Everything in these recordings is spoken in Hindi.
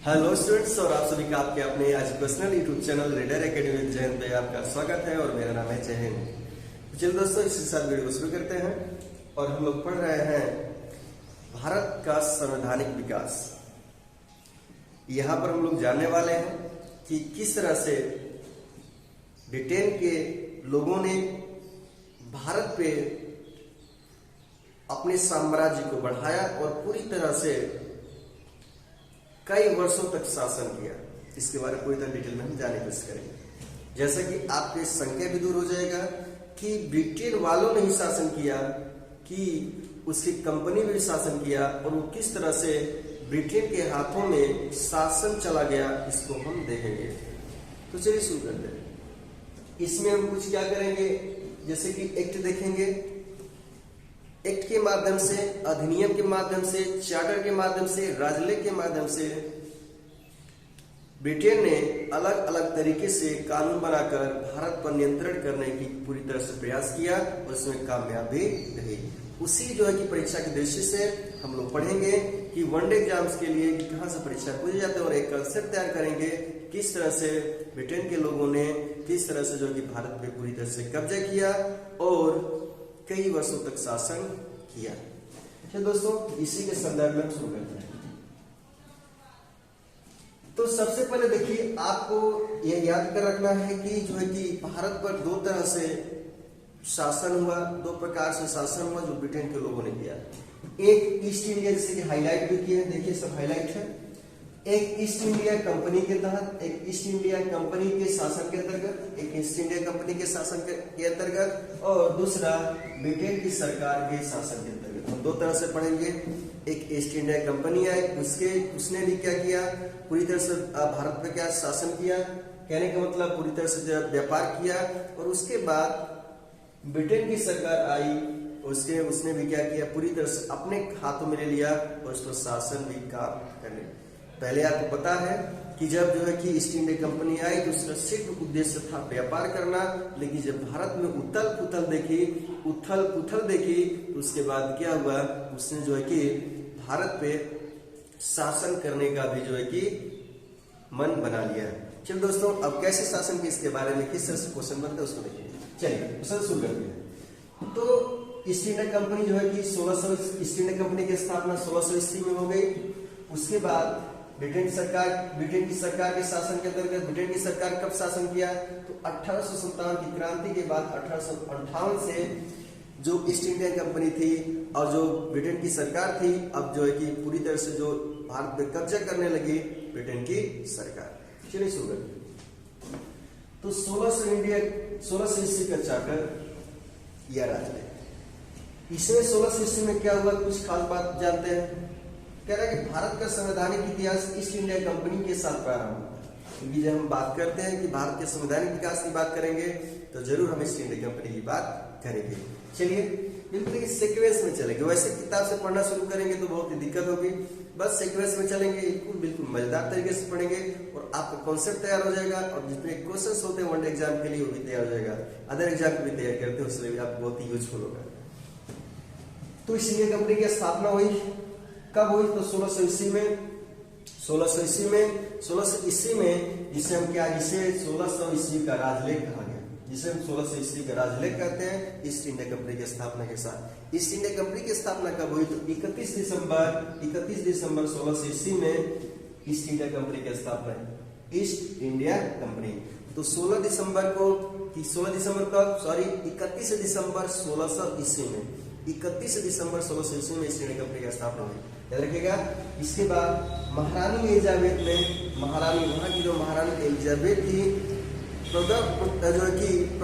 हेलो स्टूडेंट्स, और आप सभी का आपके अपने educational YouTube channel reader academy with Jayant पे आपका स्वागत है और मेरा नाम है जयंत। तो चलिए दोस्तों, इसी के साथ वीडियो को शुरू करते हैं और हम लोग पढ़ रहे हैं भारत का संवैधानिक विकास। यहाँ पर हम लोग जानने वाले हैं कि किस तरह से ब्रिटेन के लोगों ने भारत पे अपने साम्राज्य को बढ़ाया और पूरी तरह से कई वर्षों तक शासन किया। इसके बारे में पूरी तरह डिटेल में हम जानने की कोशिश करेंगे। जैसा कि आपके संख्या भी दूर हो जाएगा कि ब्रिटेन वालों ने ही शासन किया, कि उसकी कंपनी में भी शासन किया और वो किस तरह से ब्रिटेन के हाथों में शासन चला गया, इसको हम देखेंगे। तो चलिए शुरू करते हैं। इसमें हम कुछ क्या करेंगे, जैसे कि एक्ट देखेंगे। एक्ट के माध्यम से, अधिनियम के माध्यम से, चार्टर के माध्यम से, राजलेख के माध्यम से ब्रिटेन ने अलग अलग तरीके से कानून बनाकर भारत पर नियंत्रण करने की पूरी तरह से प्रयास किया और उसमें कामयाब भी रही। उसी जो है कि परीक्षा की दृष्टि से हम लोग पढ़ेंगे कि वनडे एग्जाम्स के लिए कहाँ से परीक्षा पूछे जाते हैं और एक कंसेप्ट तैयार करेंगे किस तरह से ब्रिटेन के लोगों ने किस तरह से जो कि भारत पे पूरी तरह से कब्जा किया और कई वर्षों तक शासन किया। तो दोस्तों, इसी के संदर्भ में शुरू करते हैं। तो सबसे पहले देखिए, आपको यह याद कर रखना है कि जो है कि भारत पर दो तरह से शासन हुआ, दो प्रकार से शासन हुआ जो ब्रिटेन के लोगों ने किया। एक ईस्ट इंडिया, जैसे कि हाईलाइट भी किए, देखिए सब हाईलाइट है। एक ईस्ट इंडिया कंपनी के तहत, एक ईस्ट इंडिया कंपनी के शासन के अंतर्गत, एक ईस्ट इंडिया कंपनी के शासन के अंतर्गत और दूसरा ब्रिटेन की सरकार के शासन के अंतर्गत। हम दो तरह से पढ़ेंगे। एक ईस्ट इंडिया कंपनी आई, उसने भी क्या किया, पूरी तरह से भारत पे क्या शासन किया, कहने का मतलब पूरी तरह से व्यापार किया। और उसके बाद ब्रिटेन की सरकार आई, उसने भी क्या किया, पूरी तरह से अपने हाथों में ले लिया और उस पर शासन भी काम करने। पहले आपको पता है कि जब जो है कि ईस्ट इंडिया कंपनी आई तो उसका सिर्फ उद्देश्य था व्यापार करना, लेकिन जब भारत में उथल पुथल देखी तो उसके बाद क्या हुआ, उसने जो है कि भारत पे शासन करने का भी जो है कि मन बना लिया। चलिए दोस्तों, अब कैसे शासन की इसके बारे में किस तरह से क्वेश्चन बनता है उसको देखिए। चलिए क्वेश्चन शुरू करते हैं। तो ईस्ट इंडिया कंपनी जो है कि 1600 ईस्ट इंडिया कंपनी की स्थापना 1600 ईस्वी में हो गई। उसके बाद ब्रिटेन की सरकार के शासन के अंतर्गत ब्रिटेन की सरकार कब शासन किया, तो 1857 की क्रांति के बाद 1858 से जो ईस्ट इंडिया कंपनी थी और जो ब्रिटेन की सरकार थी, अब जो है कि पूरी तरह से जो भारत पे कब्जा करने लगी ब्रिटेन की सरकार। चलिए शुरू करते हैं। तो 1600 ईस्वी का चार्टर या राजलेख, इसमें 1600 ईस्वी में क्या हुआ, कुछ खास बात जानते हैं। कह रहा है कि भारत का संवैधानिक इतिहास ईस्ट इंडिया कंपनी के साथ प्रारंभ हुआ। क्योंकि जब हम बात करते हैं कि भारत के संवैधानिक विकास की बात करेंगे तो जरूर हम ईस्ट इंडिया कंपनी की बात करेंगे। चलिए बिल्कुल सीक्वेंस में चलेंगे। वैसे किताब से पढ़ना शुरू करेंगे तो बहुत ही दिक्कत होगी, बस सीक्वेंस में चलेंगे, बिल्कुल मजेदार तरीके से पढ़ेंगे और आपका कॉन्सेप्ट तैयार हो जाएगा और जितने क्वेश्चंस होते हैं वनडे एग्जाम के लिए वो भी तैयार हो जाएगा। अदर एग्जाम को भी तैयार करते हैं उसमें भी आप बहुत ही यूजफुल होगा। तो ईस्ट इंडिया कंपनी की स्थापना हुई कब हुई, तो 1600 ईस्वी में। 1600 ईस्वी में जिसे हम क्या, जिसे 1600 ईस्वी का राजलेख कहा गया, जिसे हम 1600 ईस्वी का राजलेख कहते हैं ईस्ट इंडिया कंपनी की स्थापना के साथ। ईस्ट इंडिया कंपनी की स्थापना कब हुई, तो 31 दिसंबर 1600 ईस्वी में ईस्ट इंडिया कंपनी की स्थापना है, ईस्ट इंडिया कंपनी। तो 31 दिसंबर 1600 ईस्वी में, 31 दिसंबर 1600 ईस्वी में ईस्ट इंडिया कंपनी की स्थापना हुई, याद रखिएगा। इसके बाद महारानी एलिजाबेथ ने, वहां की जो महारानी एलिजाबेथ थी,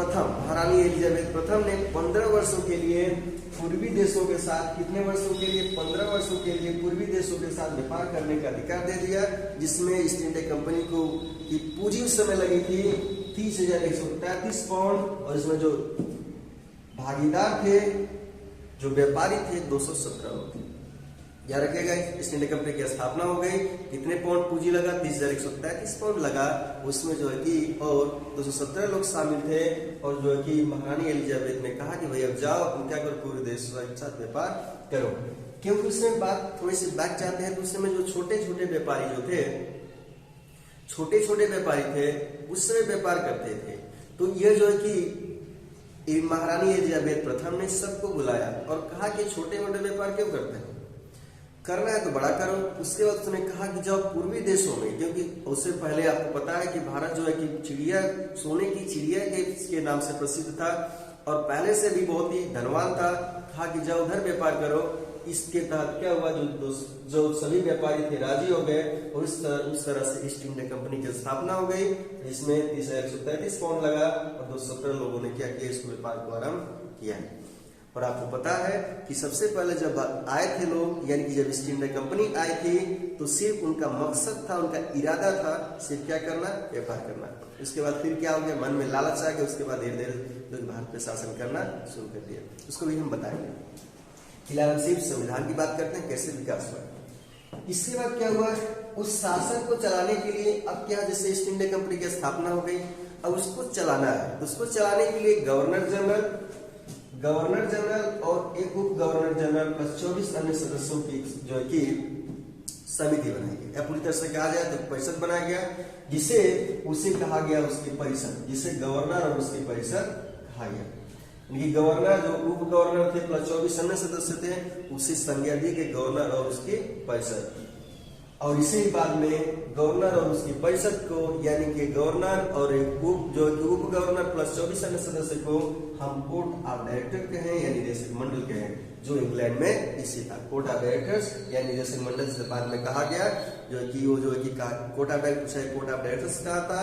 महारानी एलिजाबेथ प्रथम ने 15 वर्षों के लिए पूर्वी देशों के साथ, कितने वर्षों के लिए, 15 वर्षों के लिए पूर्वी देशों के साथ व्यापार करने का अधिकार दे दिया, जिसमें ईस्ट इंडिया कंपनी को की पूंजी उस समय लगी थी 30,133 पाउंड और इसमें जो भागीदार थे, जो व्यापारी थे, 217 लोग थे। याद रखिएगा, ईस्ट इंडिया कंपनी की स्थापना हो गई, कितने पाउंड पूंजी लगा, 30,133 पाउंड लगा, उसमें जो है कि और 217 लोग शामिल थे। और जो है कि महारानी एलिजाबेथ ने कहा कि भाई अब जाओ, तुम क्या करो, पूरे देश के साथ व्यापार करो। क्योंकि उसमें बात थोड़ी सी बैक जाते हैं तो उस समय जो छोटे छोटे व्यापारी जो थे छोटे छोटे व्यापारी थे उस समय व्यापार करते थे। तो यह जो है कि महारानी एलिजाबेथ प्रथम ने सबको बुलाया और कहा कि छोटे मोटे व्यापार क्यों करते हैं, करना है तो बड़ा करो। उसके बाद उसने कहा कि जब पूर्वी देशों में, क्योंकि उससे पहले आपको पता है कि भारत जो है कि चिड़िया, सोने की चिड़िया के नाम से प्रसिद्ध था और पहले से भी बहुत ही धनवान था। कहा कि जब उधर व्यापार करो। इसके तहत क्या हुआ, जो सभी व्यापारी थे राजी हो गए और उस तरह से ईस्ट इंडिया कंपनी की स्थापना हो गई, जिसमें 133 पाउंड लगा और 217 लोगों ने क्या किया, इस व्यापार को आरंभ किया। और आपको पता है कि सबसे पहले जब आए थे लोग, यानी कि जब ईस्ट इंडिया कंपनी आई थी, तो सिर्फ उनका मकसद था, उनका इरादा था सिर्फ क्या करना, व्यापार करना। उसके बाद फिर क्या हो गया, मन में लालच आ गया। उसके बाद धीरे धीरे लोग भारत पे शासन करना शुरू कर दिया। उसको भी हम बताएंगे। फिलहाल हम सिर्फ संविधान की बात करते हैं, कैसे विकास हुआ। इसके बाद क्या हुआ, उस शासन को चलाने के लिए अब क्या, जैसे ईस्ट इंडिया कंपनी की स्थापना हो गई, अब उसको चलाना है। तो उसको चलाने के लिए गवर्नर जनरल और एक उप गवर्नर जनरल प्लस 24 अन्य सदस्यों की जो है कि समिति बनाई गई। या पूरी तरह से कहा जाए तो परिषद बनाया गया, जिसे उसे कहा गया उसकी परिषद, जिसे गवर्नर और उसकी परिषद कहा गया। गवर्नर जो उप गवर्नर थे प्लस 24 अन्य सदस्य थे, उसे संज्ञा दी कि गवर्नर और उसकी परिषद। और इसी बाद में गवर्नर और उसकी परिषद को, यानी कि गवर्नर और एक उप गवर्नर प्लस 24 अन्य सदस्य को हम कोर्ट ऑफ डायरेक्टर कहें या निदेशक मंडल कहें, जो इंग्लैंड में इसी था। कोर्ट ऑफ डायरेक्टर्स या निदेशक मंडल से बाद में कहा गया, जो कि वो जो कि कोर्ट ऑफ डायरेक्टर्स कहा था,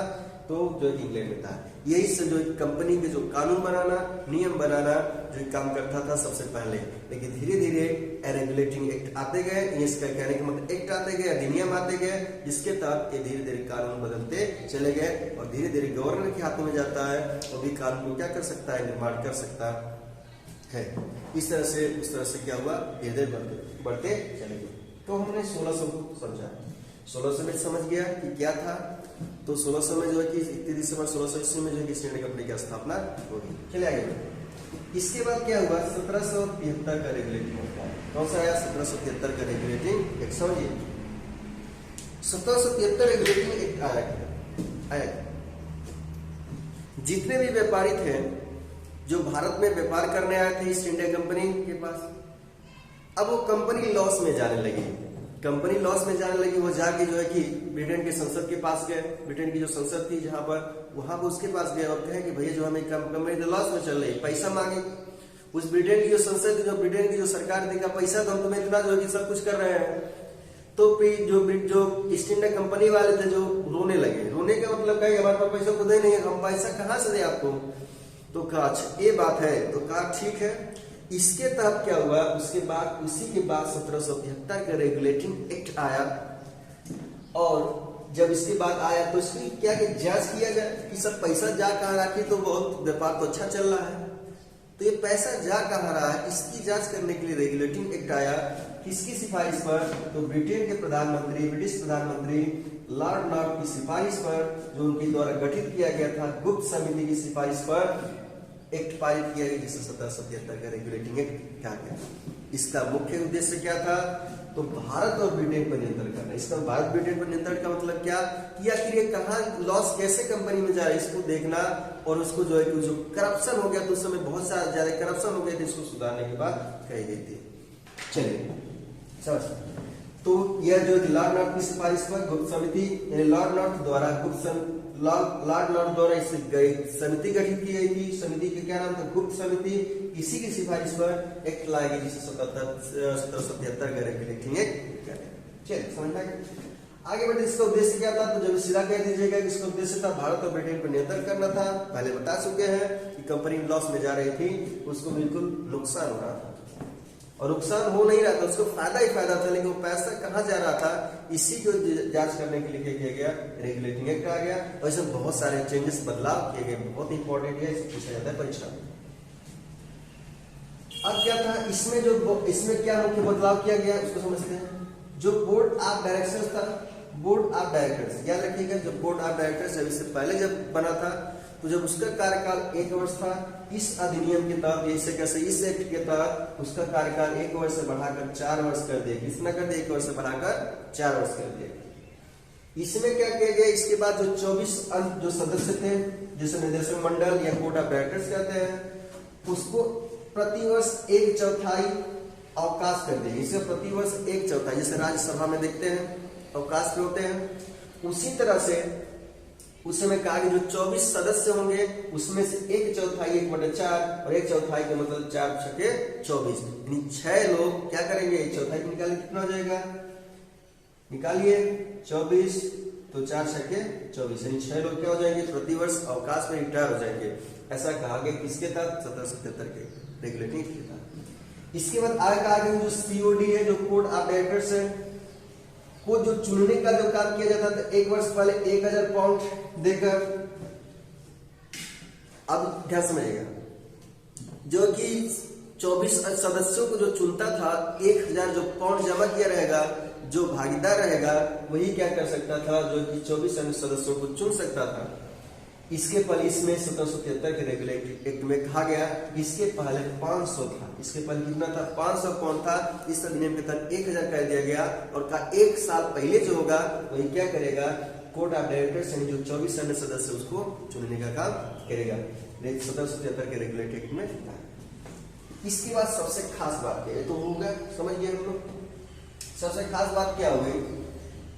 तो जो इंग्लैंड में था। यही से जो कंपनी के जो कानून बनाना, नियम बनाना जो काम करता था सबसे पहले। लेकिन धीरे धीरे रेगुलेटिंग एक्ट आते गए, इसका कहने का मतलब एक्ट आते गए, अधिनियम आते गए, जिसके तहत ये धीरे धीरे कानून बदलते चले गए और धीरे धीरे गवर्नर के हाथों में जाता है, वो भी कानून को क्या कर सकता है, निर्माण कर सकता है। इस तरह से उस तरह से क्या हुआ, धीरे धीरे बढ़ते चले गए। तो हमने 1600 को समझा, 1600 में समझ गया कि क्या था। तो 1600 में जो है कि 31 दिसंबर 1600 ईस्वी में जो है कि ईस्ट इंडिया कंपनी की स्थापना होगी। चलिए आगे बढ़ते। इसके बाद क्या हुआ, 1773 का रेगुलेटिंग एक्ट आया। कौन सा आया, 1773 का रेगुलेटिंग एक्ट। समझिए 1773 रेगुलेटिंग एक्ट आया। जितने भी व्यापारी थे जो भारत में व्यापार करने आए थे ईस्ट इंडिया कंपनी के पास, अब वो कंपनी लॉस में जाने लगी। वो जाके जो है कि ब्रिटेन के संसद के पास गए। ब्रिटेन की जो संसद थी जहां पर, वहां पर उसके पास गए और कहे कि भैया जो हमें कंपनी लॉस में चल रही, पैसा मांगे। उस ब्रिटेन की जो संसद थी, जो ब्रिटेन की जो सरकार देगा पैसा, तो हम तुम्हें इतना जो है कि सब कुछ कर रहे हैं। तो फिर जो ईस्ट इंडिया कंपनी वाले थे जो रोने लगे। रोने का मतलब क्या, हमारे पास पैसा खुद ही नहीं है, हम पैसा कहाँ से दें आपको। तो कहा अच्छा ये बात है, तो कहा ठीक है। इसके तहत क्या हुआ, उसके बाद उसी के बाद 1773 का रेगुलेटिंग एक्ट आया। और जब इसके बाद आया तो इसकी क्या कि जांच किया जाए कि सब पैसा जा कहाँ रहा, कि तो बहुत व्यापार तो अच्छा चल रहा है, तो ये पैसा जा कहाँ रहा है, इसकी जांच करने के लिए रेगुलेटिंग एक्ट आया। किसकी सिफारिश पर, तो ब्रिटेन के प्रधानमंत्री, ब्रिटिश प्रधानमंत्री लॉर्ड नॉर्थ की सिफारिश पर, जो उनके द्वारा गठित किया गया था गुप्त समिति की सिफारिश पर एक्ट पारित किया गया, जिसे 1773 का रेगुलेटिंग एक्ट कहा गया। इसका मुख्य उद्देश्य क्या था, तो भारत और ब्रिटेन पर नियंत्रण करना। इसका भारत ब्रिटेन पर नियंत्रण का मतलब क्या, कि आखिर ये कहाँ लॉस कैसे कंपनी में जा रहा है, इसको देखना। और उसको जो है कि जो करप्शन हो गया, तो उस समय बहुत सारा ज्यादा करप्शन हो गया था, इसको सुधारने की बात कही गई थी। चलिए समझ, तो यह जो लॉर्ड नॉर्थ की सिफारिश पर गुप्त समिति, यानी लॉर्ड नॉर्थ द्वारा इस समिति गठित की गई थी। समिति का क्या नाम था, गुप्त समिति। इसी की सिफारिश पर एक्ट लाया गया, जिसे 1773 का रेगुलेटिंग एक्ट कहते हैं। चलिए समझ में आगे बढ़े। इसका उद्देश्य क्या था, तो जब सीधा कह दीजिएगा कि इसका उद्देश्य था भारत और ब्रिटेन पर नियंत्रण करना था। पहले बता चुके हैं कि कंपनी लॉस में जा रही थी, उसको बिल्कुल नुकसान हो रहा था, और नुकसान हो नहीं रहा था, उसको फायदा ही फायदा था, लेकिन वो पैसा कहाँ जा रहा था, इसी को जांच करने के लिए क्या किया गया, रेगुलेटिंग एक्ट आ गया। और इसमें बहुत सारे चेंजेस, बदलाव किए गए, बहुत इंपॉर्टेंट है, इसे पूछा जाता है परीक्षा में। अब क्या था इसमें क्या मुख्य बदलाव किया गया, उसको समझते हैं। जो बोर्ड ऑफ डायरेक्टर्स था, बोर्ड ऑफ डायरेक्टर्स याद रखिएगा, जो बोर्ड ऑफ डायरेक्टर्स जब इससे पहले जब बना था, तो जब उसका कार्यकाल 1 वर्ष था, इस अधिनियम के तहत, जैसे कैसे इस एक्ट के तहत उसका कार्यकाल 1 वर्ष से बढ़ाकर 4 वर्ष कर दिया। कितना कर दिया, 1 वर्ष से बढ़ाकर 4 वर्ष कर दिया। इसमें क्या किया गया, इसके बाद जो 24 जो सदस्य थे, जिसे निदेशक मंडल या कोर्ट ऑफ डायरेक्टर्स कहते हैं, उसको प्रतिवर्ष 1/4 अवकाश कर दिया। इसे प्रतिवर्ष 1/4, जैसे राज्यसभा में देखते हैं अवकाश के होते हैं, उसी तरह से उस समय कहा कि जो 24 सदस्य होंगे उसमें से 1/4 1/4 और 1/4 के मतलब 4 छके 24, यानी 6 लोग क्या करेंगे, 1/4 निकालिए कितना हो जाएगा, निकालिए 24 तो 4 छके 24, यानी 6 लोग क्या हो जाएंगे, प्रतिवर्ष अवकाश में रिटायर हो जाएंगे। ऐसा कहा गया किसके तहत, 1777 के रेगुलेटिंग के तहत। इसके बाद आगे कहा गया जो सीओडी है, जो कोर्ट ऑफ डायरेक्टर्स है, को जो चुनने का जो काम किया जाता था 1 वर्ष पहले 1000 पाउंड देकर, अब ध्यान समझिएगा, जो कि 24 सदस्यों को जो चुनता था 1000 जो पाउंड जमा किया रहेगा, जो भागीदार रहेगा वही क्या कर सकता था, जो कि 24 अन्य सदस्यों को चुन सकता था। इसके पहले इसमें 1773 के रेगुलेटरी एक्ट में कहा गया, इसके पहले 500 था, इसके पहले कितना था, 500 पाउंड था। इस अधिनियम के तहत 1000 कर दिया गया और का 1 साल पहले जो होगा वही क्या करेगा, कोर्ट ऑफ डायरेक्टर्स यानी जो 24 अन्य सदस्य उसको चुनने का काम करेगा। 1773 के रेगुलेटरी एक्ट में था। इसके बाद सबसे खास बात क्या है, तो होगा समझ गए हम लोग, सबसे खास बात क्या हो गई,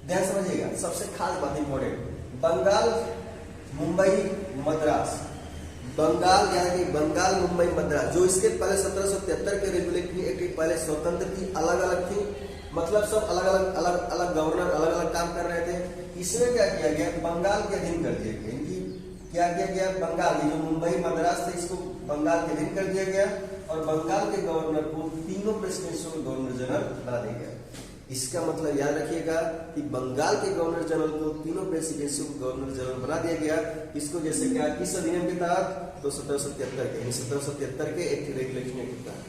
ध्यान समझिएगा, सबसे खास बात इंपॉर्टेंट, बंगाल मुंबई मद्रास, बंगाल यानी बंगाल मुंबई मद्रास, जो इसके पहले 1773 के रेगुलेटरी एक्ट पहले स्वतंत्र थी, अलग अलग थी, मतलब सब अलग अलग गवर्नर अलग अलग काम कर रहे थे। इसमें क्या किया गया, बंगाल के अधीन कर दिया गया, इनकी क्या किया गया, बंगाल जो मुंबई मद्रास थे इसको बंगाल के अधीन कर दिया गया और बंगाल के गवर्नर को तीनों प्रेसिडेंशियल को गवर्नर जनरल बना दिया गया। इसका मतलब याद रखिएगा कि बंगाल के गवर्नर जनरल को तीनों प्रेसिडेंसी को गवर्नर जनरल बना दिया गया। इसको जैसे क्या, किस अधिनियम के तहत, तो 1773 के, 1773 के एक रेगुलेशन एक्ट के तहत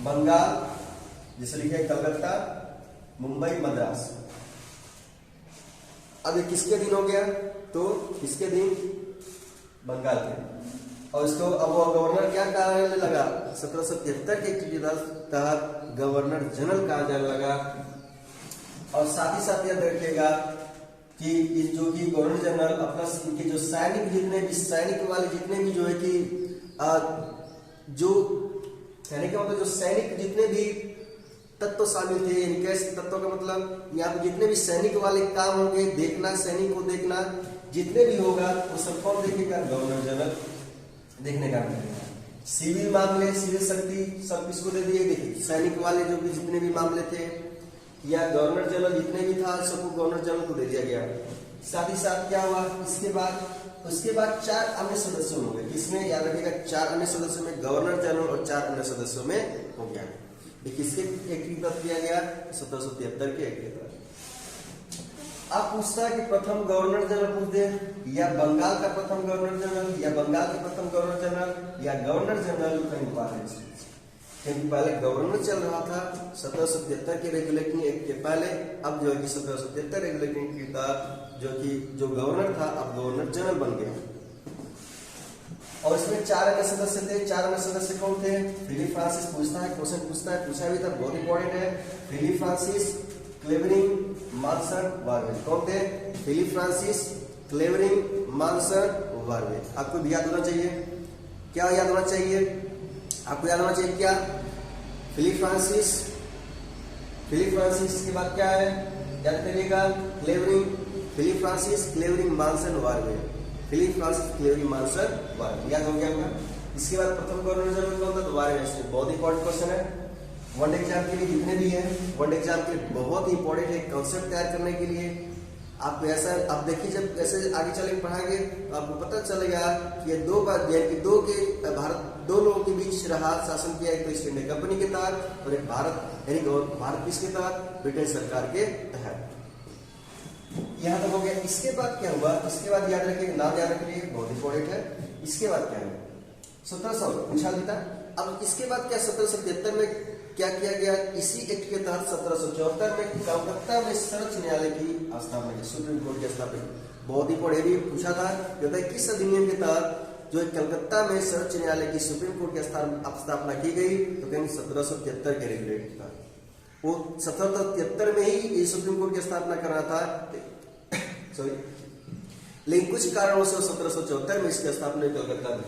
बंगाल, जैसे लिखा है कलकत्ता मुंबई मद्रास। अब ये किसके अधीन हो गया, तो किसके अधीन, बंगाल के, और इसको अब वो गवर्नर क्या कार्यालय लगा, 1773 के एक्ट के तहत गवर्नर जनरल कार्यालय लगा। और साथ ही साथ याद रखिएगा कि जो कि गवर्नर जनरल अपना इनके जो सैनिक जितने भी सैनिक वाले जितने भी जो है कि जो कहने का मतलब जो सैनिक जितने भी तत्व शामिल थे, इनके तत्व का मतलब यहाँ पे जितने भी सैनिक वाले काम होंगे, देखना सैनिक को देखना जितने भी होगा वो सब कौन देखेगा, गवर्नर जनरल देखने का मिलेगा। सिविल मामले, सिविल शक्ति सब किसको दे दिए, देखिए सैनिक वाले जो भी जितने भी मामले थे या गवर्नर जनरल जितने भी था सबको गवर्नर जनरल को दे दिया गया। साथ ही साथ क्या हुआ, उसके बाद 4 अन्य सदस्य हो गए, किसमें याद रखिएगा, 4 अन्य सदस्यों में गवर्नर जनरल और 4 अन्य सदस्यों में हो गया। किसके एक्ट की बात किया गया, 1773 के एक्ट के तहत। आप पूछता है कि प्रथम गवर्नर जनरल पूछ दे, या बंगाल का प्रथम गवर्नर जनरल, या बंगाल के प्रथम गवर्नर जनरल, या गवर्नर जनरल, कहीं बात है, क्योंकि पहले गवर्नर चल रहा था 1773 के रेगुलेटिंग एक्ट के पहले। अब जो है कि 1773 रेगुलेटिंग एक्ट के तहत जो कि जो गवर्नर था अब गवर्नर जनरल बन गया। और इसमें 4 अन्य सदस्य थे। 4 अन्य सदस्य कौन थे, फिलिप फ्रांसिस पूछता है, क्वेश्चन पूछा भी था, बहुत इंपॉर्टेंट है। Philip Francis, Clavering, Monson, Barwell. कौन थे, फिलिप फ्रांसिस, क्लेवरिंग, मानसन, वार्वे। आपको भी याद होना चाहिए, क्या याद होना चाहिए, आपको याद होना चाहिए क्या, फिलिप फ्रांसिस के बाद क्या है, याद करिएगा, क्लेवरिंग, Philip Francis, Clavering, Monson, वार्वे। Philip Francis, Clavering, Monson, वार्वे, याद हो गया होगा। इसके बाद प्रथम गवर्नर जनरल कौन था, तो वार्वे। बहुत इंपॉर्टेंट क्वेश्चन है, वन एग्जाम के लिए जितने भी हैं, वन एग्जाम के लिए बहुत इंपॉर्टेंट है, कंसेप्ट तैयार करने के लिए। आप ऐसा आप देखिए, जब ऐसे आगे चलेंगे पढ़ाएंगे तो आपको पता चलेगा कि ये 2 बार भारत 2 लोगों के बीच रहा शासन किया, एक तो ईस्ट इंडिया कंपनी के तहत और एक भारत यानी भारत किसके तहत, ब्रिटेन सरकार के तहत। यहाँ तक हो गया। इसके बाद क्या हुआ, इसके बाद याद रखिए, नाम याद रखिए, बहुत इंपॉर्टेंट है। इसके बाद क्या है, 1700 पूछा देता। अब इसके बाद क्या, 1773 में क्या किया गया, इसी एक्ट के तहत 1774 में कलकत्ता में सर्वोच्च न्यायालय की स्थापना की, सुप्रीम कोर्ट की स्थापना। बहुत इंपॉर्टेंट पूछा था, कहता है किस अधिनियम के तहत जो कलकत्ता में सर्वोच्च न्यायालय की सुप्रीम कोर्ट की स्थापना की गई, तो कहेंगे 1773 के रेगुलेट था। वो 1773 में ही सुप्रीम कोर्ट की स्थापना कर रहा था। सॉरी, लेकिन कुछ कारणों से 1774 में इसकी स्थापना कलकत्ता में,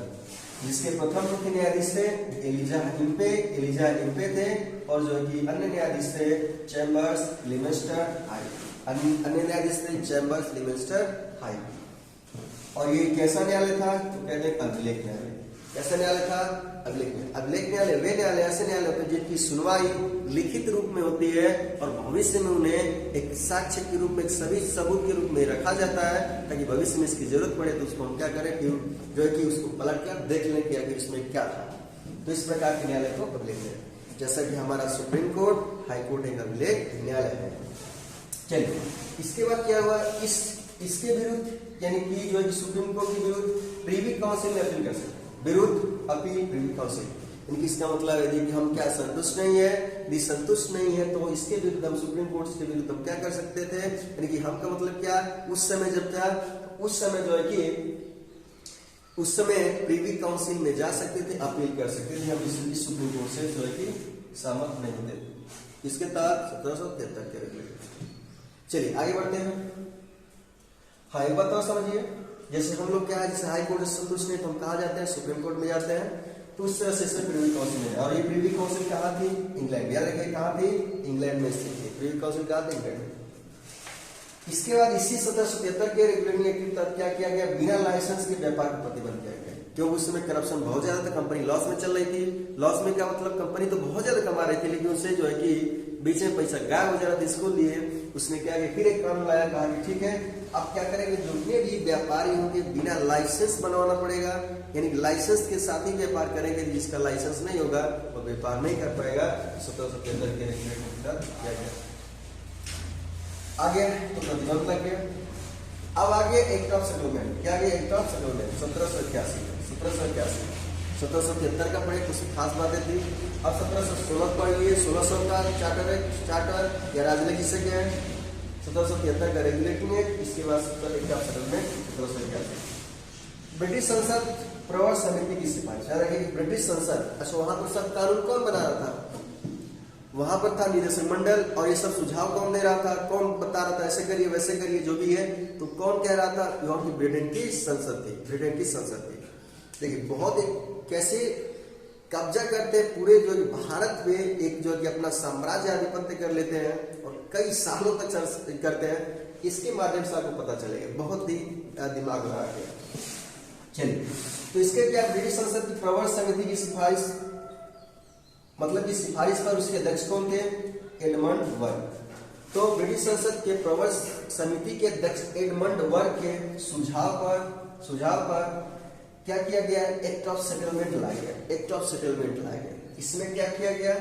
जिसके प्रथम मुख्य न्यायाधीश थे एलिजा इम्पे थे, और जो कि अन्य न्यायाधीश थे चैम्बर्स लिमेस्टर हाई, अन्य न्यायाधीश थे चैम्बर्स लिमेस्टर हाई। और ये कैसा न्यायालय था? तो कहते हैं अभिलेख न्यायालय। कैसा न्यायालय था? अभिलेख न्यायालय। अभिलेख न्यायालय वे न्यायालय ऐसे न्यायालय होते हैं जिनकी सुनवाई लिखित रूप में होती है और भविष्य में उन्हें एक साक्ष्य के रूप में, एक सभी सबूत के रूप में रखा जाता है, ताकि भविष्य में इसकी जरूरत पड़े तो उसको हम क्या करें कि जो है कि उसको पलट कर देख लें कि आखिर इसमें क्या था। तो इस प्रकार के न्यायालय को अभिलेख न्यायालय, जैसा कि हमारा सुप्रीम कोर्ट, हाई कोर्ट एक अभिलेख न्यायालय है। चलिए, इसके बाद क्या हुआ? इसके विरुद्ध यानी कि जो है सुप्रीम कोर्ट के विरुद्ध प्रीवी काउंसिल में अपील कर सकते हैं। विरुद्ध अपील प्रीवी काउंसिल, यानी कि इसका मतलब है कि हम क्या संतुष्ट नहीं है, यदि संतुष्ट नहीं है तो इसके विरुद्ध हम सुप्रीम कोर्ट के विरुद्ध हम क्या कर सकते थे, यानी कि हम का मतलब क्या, उस समय जब था उस समय जो है कि उस समय प्रीवी काउंसिल में जा सकते थे, अपील कर सकते थे। हम इस सुप्रीम कोर्ट से जो है कि सहमत नहीं होते थे। इसके तहत 1773 के रेगुलेशन। चलिए आगे बढ़ते हैं। हाँ, एक बात और समझिए, जैसे हम लोग क्या है, जैसे हाई कोर्ट से संतुष्ट नहीं तो हम कहाँ जाते हैं? सुप्रीम कोर्ट में जाते हैं। तो उस तरह से प्रीवी काउंसिल में, और ये प्रीवी काउंसिल कहाँ थी? इंग्लैंड। याद रखिए कहाँ थी? इंग्लैंड में स्थित थी। प्रीवी काउंसिल कहाँ थी? इंग्लैंड में। इसके बाद इसी 1773 के रेगुलेटिंग एक्ट के तहत क्या किया गया? बिना लाइसेंस के व्यापार पर प्रतिबंध किया गया, क्योंकि उस समय करप्शन बहुत ज्यादा था, कंपनी लॉस में चल रही थी। लॉस में क्या मतलब? कंपनी तो बहुत ज्यादा कमा रही थी, लेकिन उससे जो है कि बीच में पैसा गायब हो जा रहा था। इसको लिए उसने क्या किया, फिर एक कानून लाया, कहा कि ठीक है अब क्या करेंगे, जितने भी व्यापारी होंगे बिना लाइसेंस बनवाना पड़ेगा, यानी लाइसेंस के साथ ही व्यापार करेंगे। जिसका लाइसेंस नहीं होगा वो व्यापार नहीं कर पाएगा। 1773 के रेगुलेशन के तहत किया गया। आगे तो प्रतिबंध लग गया। अब आगे एक्ट ऑफ सेटलमेंट। क्या गया? Act of settlement 1781। 1773 का पढ़े, कुछ खास बातें थी। अब 1716 पढ़ लिए। 1600 का चार्टर या राजनीति से क्या है? 1773 का रेगुलेटिंग एक्ट। इसके बाद एक्ट ऑफ सेटलमेंट 1781। ब्रिटिश संसद प्रवर समिति की सिफारिश। याद रखिए ब्रिटिश संसद, अच्छा वहां पर सब कानून कौन बना रहा था? वहां पर था निदेशक मंडल, और ये सब सुझाव कौन दे रहा था? कौन बता रहा था ऐसे करिए वैसे करिए जो भी है? तो कौन कह रहा था? वहां की ब्रिटेन की संसद थी। ब्रिटेन की संसद थी। देखिए बहुत कैसे कब्जा करते हैं पूरे जो भारत में, एक जो कि अपना साम्राज्य आधिपत्य कर लेते हैं और कई सालों तक करते हैं। इसके माध्यम से आपको पता चलेगा, बहुत ही दिमाग लगा के। चलिए, तो इसके क्या? ब्रिटिश संसद की प्रवर समिति की सिफारिश, मतलब की सिफारिश पर उसके अध्यक्ष कौन थे? Edmund work. तो ब्रिटिश संसद के प्रवर समिति के अध्यक्ष एडमंड वर्क के सुझाव पर क्या किया गया? एक्ट ऑफ सेटलमेंट लाया गया। एक्ट ऑफ सेटलमेंट लाया गया। इसमें क्या किया गया?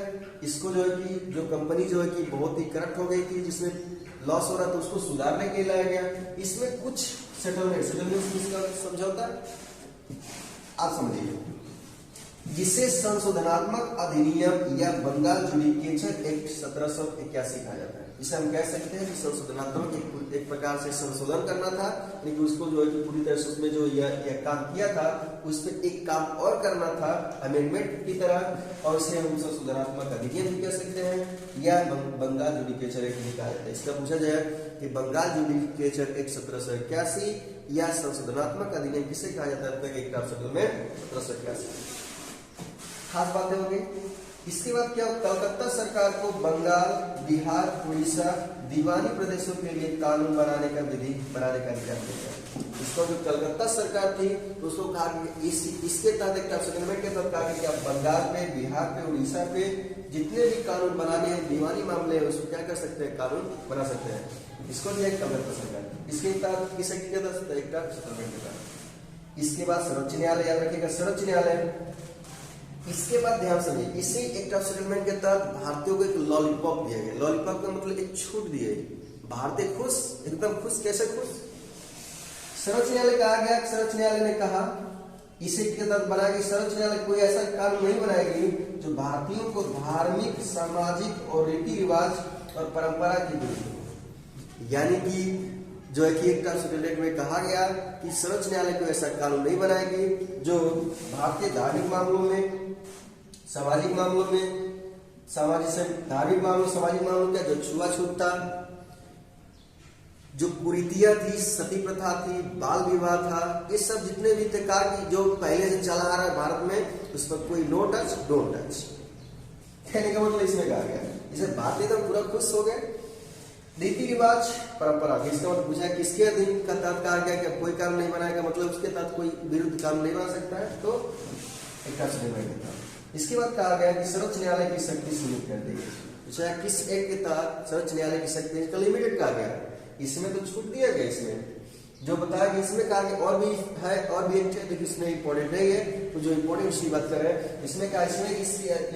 इसको जो है कि जो कंपनी जो है कि बहुत ही करप्ट हो गई थी, जिसमें लॉस हो रहा था, उसको सुधारने के लिए लाया गया। इसमें कुछ सेटलमेंट किसका समझौता आप समझिए, जिसे संशोधनात्मक अधिनियम या बंगाल जुडिकेचर एक्ट 1781 कहा जाता है। इसे हम कह सकते हैं कि संशोधनात्मक एक प्रकार से संशोधन करना था, लेकिन उसको जो है कि पूरी तरह से उसमें जो यह काम किया था उस पर एक काम और करना था अमेंडमेंट की तरह, और इसे हम संशोधनात्मक अधिनियम भी कह सकते हैं या बंगाल जुडिकेचर एक्ट भी कहा जाता है। इसका पूछा जाए कि बंगाल जुडिकेचर एक्ट 1781 या संशोधनात्मक अधिनियम किसे कहा जाता है? Act of settlement 1781। खास बातें होंगी। इसके बाद क्या? कलकत्ता सरकार को बंगाल, बिहार, उड़ीसा, दीवानी प्रदेशों के लिए कानून बनाने का अधिकार दिया। इसको जो कलकत्ता सरकार थी तो उसको कहा कि इसके तहत एक्ट ऑफ सेटलमेंट के तहत कहा कि आप बंगाल पे, बिहार पे, उड़ीसा पे जितने भी कानून बनाने हैं, दीवानी मामले हैं, उसको क्या कर सकते हैं? कानून बना सकते हैं। इसको दिया कलकत्ता सरकार। इसके तहत किसे किया था? एक्ट ऑफ सेटलमेंट के तहत। इसके बाद सर्वोच्च न्यायालय। याद रखिएगा सर्वोच्च न्यायालय। इसके बाद ध्यान समझिए, इसी एक्ट ऑफ सेटलमेंट के तहत भारतीयों को एक लॉलीपॉप दिया गया। लॉलीपॉप का मतलब एक छूट दी गई। भारतीय खुश, एकदम खुश। कैसे खुश? सर्वोच्च न्यायालय कहा गया, सर्वोच्च न्यायालय ने कहा इसी के तहत बनाएगी। सर्वोच्च न्यायालय कोई ऐसा कानून नहीं बनाएगी जो भारतीयों को धार्मिक, सामाजिक और रीति रिवाज और परंपरा की विरुद्ध। यानी कि जो है कि एक्ट ऑफ सेटलमेंट में कहा गया कि सर्वोच्च न्यायालय को ऐसा कानून नहीं बनाएगी जो भारतीय धार्मिक मामलों में, सामाजिक मामलों में, धार्मिक मामलों, सामाजिक मामलों का जो छुआछूत था, जो कुरीतियां थी, सती प्रथा थी, बाल विवाह था, ये सब जितने भी प्रकार की जो पहले से चला आ रहा है भारत में, उस पर कोई नो टच डोंट टच। कहने का मतलब इसमें कहा गया, इसे बातें तो पूरा खुश हो गए। रीति रिवाज परंपरा, इसका मतलब पूछा किसके अधीन का तहत कहा गया कि कोई काम नहीं बनाएगा, मतलब उसके तहत कोई विरुद्ध काम नहीं बना सकता है, तो एक निर्णय था। इसके बाद कहा गया कि सर्वोच्च न्यायालय की शक्ति सीमित कर दी गई। पूछा किस एक के तहत सर्वोच्च न्यायालय की शक्ति का लिमिटेड कहा गया, इसमें तो छूट दिया गया। इसमें जो बताया कि इसमें कहा कि और भी है, और भी एक है, लेकिन इसमें इंपॉर्टेंट नहीं है, तो जो इंपॉर्टेंट उसकी बात कर रहे हैं। इसमें कहा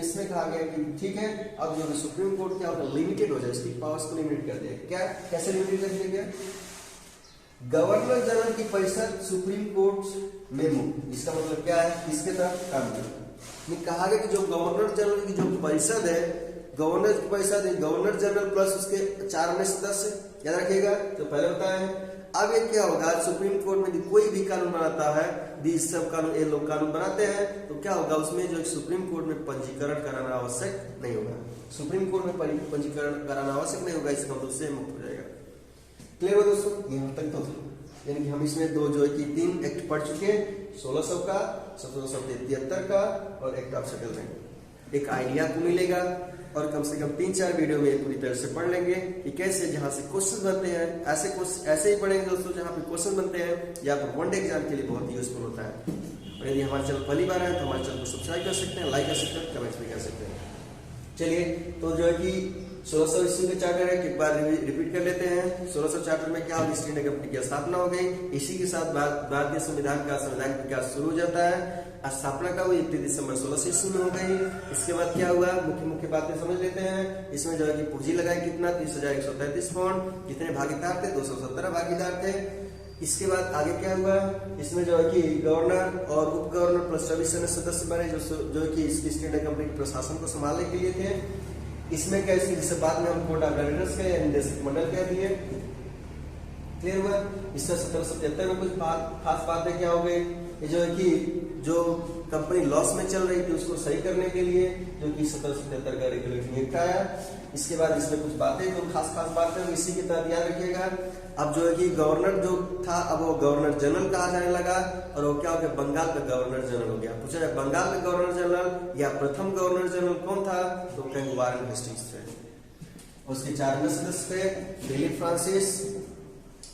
इसमें कहा गया कि ठीक है, अब जो सुप्रीम कोर्ट क्या होगा, लिमिटेड हो जाए, इसकी पावर्स को लिमिट कर दिया। क्या कैसे लिमिटेड कर दिया गया? गवर्नर जनरल की परिषद सुप्रीम कोर्ट मेमो, इसका मतलब क्या है, किसके तहत काम किया। कहा गया कि जो गवर्नर जनरल की जो परिषद है, गवर्नर की परिषद है, गवर्नर जनरल प्लस उसके 4 अन्य सदस्य, याद रखिएगा तो पहले बताया। अब ये क्या होगा, सुप्रीम कोर्ट में कोई भी कानून बनाता है, इस सब कानून ये लोग कानून बनाते हैं, तो क्या होगा उसमें जो सुप्रीम कोर्ट में पंजीकरण कराना आवश्यक नहीं होगा। सुप्रीम कोर्ट में पंजीकरण कराना आवश्यक नहीं होगा, इसका मतलब से मुक्त हो जाएगा। क्लियर हो दोस्तों, यहाँ तक तो यानी कि हम इसमें दो जो है कि 3 एक्ट पढ़ चुके हैं, 1600 का, 1773 का और एक्ट ऑफ सेटलमेंट। एक आइडिया आपको मिलेगा और कम से कम 3-4 वीडियो में पूरी तरह से पढ़ लेंगे कि कैसे जहां से क्वेश्चन बनते हैं, ऐसे ही पढ़ेंगे दोस्तों जहां पे क्वेश्चन बनते हैं, या फिर वनडे एग्जाम के लिए बहुत यूजफुल होता है। और यदि हमारे चैनल पहली बार है तो हमारे चैनल को सब्सक्राइब कर सकते हैं, लाइक कर सकते हैं, कमेंट्स भी कर सकते हैं। चलिए, तो जो है कि 1600 ईस्वी के चार्टर है, एक बार रिपीट कर लेते हैं। 1600 चार्टर में क्या होगा, ईस्ट इंडिया कंपनी की स्थापना हो गई। इसी के साथ भारतीय संविधान का संवैधानिक विकास शुरू हो जाता है। स्थापना का हुई 31 दिसंबर 1600 ईस्वी में हो गई। इसके बाद क्या हुआ, मुख्य बातें समझ लेते हैं। इसमें जो है कि पूंजी लगाई कितना, 30,133 पाउंड। कितने भागीदार थे, 217 भागीदार थे। इसके बाद आगे क्या हुआ, इसमें जो है कि गवर्नर और उप गवर्नर प्लस 24 सदस्य बने, जो कि ईस्ट इंडिया कंपनी के प्रशासन को संभालने के लिए थे। इसमें क्या, इसके बाद में हम कोर्ट ऑफ डायरेक्टर्स के निदेशक मंडल कह दिए। क्लियर हुआ। इससे 1777 में कुछ खास बातें क्या हो गई, ये जो है कि जो कंपनी लॉस में चल रही थी उसको सही करने के लिए जो कि 1777 का रेगुलेटिंग एक्ट आया। इसके बाद इसमें कुछ बातें, जो खास बातें इसी के तहत याद रखिएगा। अब जो है कि गवर्नर जो था, अब वो गवर्नर जनरल कहा जाने लगा, और वो क्या हो गया, बंगाल का गवर्नर जनरल हो गया। पूछा जाए बंगाल का गवर्नर जनरल या प्रथम गवर्नर जनरल कौन था, तो कहेंगे वारेन हेस्टिंग्स थे। उसके 4 अन्य सदस्य थे, Philip Francis,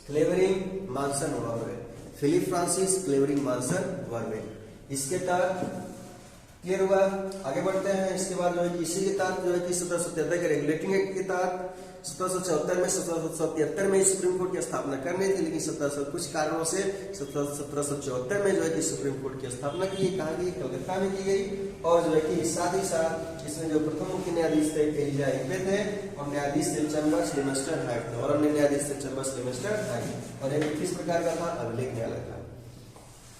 Clavering, Monson, Barwell. Philip Francis, Clavering, Monson, Barwell. इसके तहत क्लियर हुआ। आगे बढ़ते हैं। इसके बाद जो है कि इसी के तहत जो है कि 1777 के रेगुलेटिंग एक्ट के तहत 1774 में सुप्रीम कोर्ट की स्थापना करनी थी, लेकिन 1700 कुछ कारणों से 1774 में जो है कि सुप्रीम कोर्ट की स्थापना की गई। कहाँ की, कलकत्ता में की गई। और जो है कि साथ ही साथ इसमें जो प्रथम मुख्य न्यायाधीश थे एलिजा हेगड़े थे, और न्यायाधीश थे चैम्बर्स लेमेस्टर हाइट थे, और अन्य न्यायाधीश थे चैम्बर्स लेमेस्टर हाइट। और एक किस प्रकार का था, अभिलेख न्यायालय था।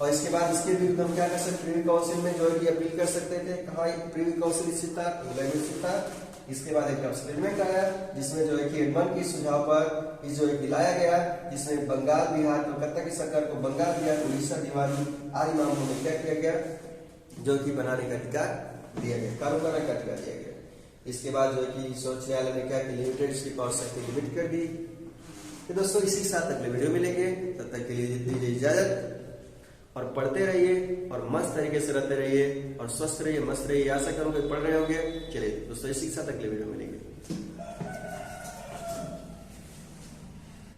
और इसके बाद इसके विरुद्ध हम क्या कर सकते, प्रीवी काउंसिल में जो है कि अपील कर सकते थे। कहाँ प्रीवी काउंसिल स्थित था, इंग्लैंड में स्थित था। इसके बाद एक एक्सपेरिमेंट आया, जिसमें जो है कि एडमंड के सुझाव पर इस जो है कि लाया गया, जिसमें बंगाल, बिहार, कलकत्ता की सरकार को बंगाल, बिहार, उड़ीसा, दिवाली आदि मामलों में क्या किया गया, जो कि बनाने का अधिकार दिया गया, कानून बनाने का अधिकार दिया गया। इसके बाद जो है कि सर्वोच्च न्यायालय ने क्या कि लिमिटेड इसकी पावर शक्ति लिमिट कर दी। तो दोस्तों इसी के साथ अगले वीडियो मिलेंगे, तब तक के लिए दीजिए इजाजत, और पढ़ते रहिए और मस्त तरीके से रहते रहिए और स्वस्थ रहिए, मस्त रहिए। आशा करूंगा पढ़ रहे होंगे। चलिए दोस्तों इसी के साथ अगले वीडियो मिलेंगे।